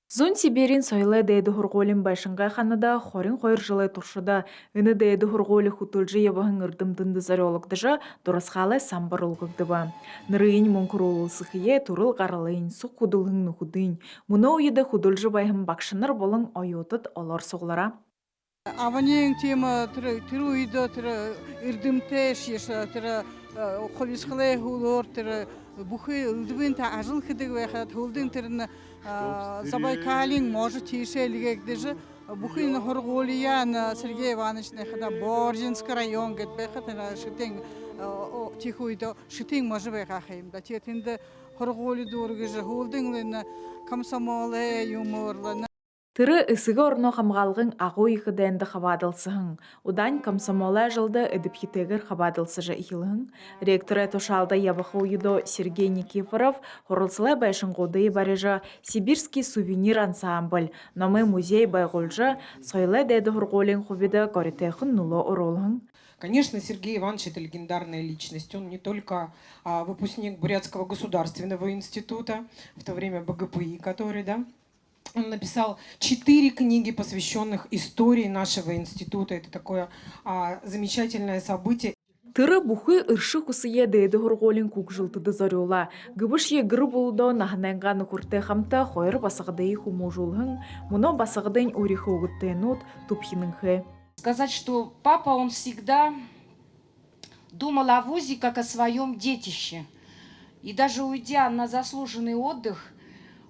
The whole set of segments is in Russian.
Зун Сибирин сойлы дэйді хурголин байшынға ханада хорин хойр жылы туршыда үні дэйді хурголи хутылжы ебахын ырдымдынды зарёлыгдыжа дұрысқалы самбар олгыгдыба. Нырыйын мұнкурулы сықые турыл қарылыйын сұқ худылғын нұхудын. Мұны ойыды худылжы байхын бақшыныр болың ойотыт олар соғлара. Аванең тема түрі үйді түрі үрдімтеш еші түрі қолышқылай хулор түрі бұхы үлдібін та ажыл қыдық вайхат хулдың түріні Забайкалин может тишелигдежи бухин хорголиян Сергей Иванович нехада Боржинский район гэт бэхат на шитинг тихуйдо шитинг може бэхахим да тетинде хорголи дургыжы холдинглен комсомоле юморлы. Тыры ысығы орно қамғалғын ағу иқы дәнді қабадылсығын. Удан комсомола жылды әдіпхетегір қабадылсыжы ихілігін. Ректоры тошалды ябықы ойыдо Сергей Никифоров хорылсылай байшын қоды барежа Сибирский сувенир ансамбль, номы музей байгулжы, сойлы дәді хұрголин хубиды коритехын нуло оролығын. Конечно, Сергей Иванович – это легендарная личность. Он не только выпускник Бурятского государственного института, в то время БГПИ, который, да, он написал 4 книги, посвященных истории нашего института. Это такое замечательное событие. Тыры бухы ыршы кусые дэйді хұрголин күк жылтыды зарёла. Гыбыш егірі болуды нахнанғаны күрті қамта қойыр басығыдый хумужулғын, мұны басығыдың өрихі оғыттайнут тупхиныңхы. Сказать, что папа, он всегда думал о вузе как о своем детище. И даже уйдя на заслуженный отдых,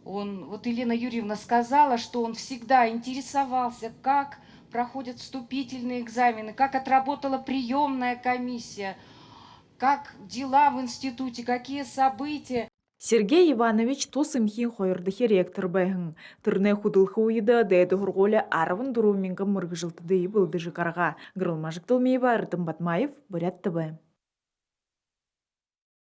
вот Елена Юрьевна сказала, что он всегда интересовался, как проходят вступительные экзамены, как отработала приемная комиссия, как дела в институте, какие события. Сергей Иванович тосымхин хойырдыхи ректор бәйхін. Түріне худылхы ойыды дәйді хұрголі арвын дұру менгі мұрғы жылтыды болды жықарға. Грылмажық Тылмеева, Артым Батмаев, Бурят ТВ.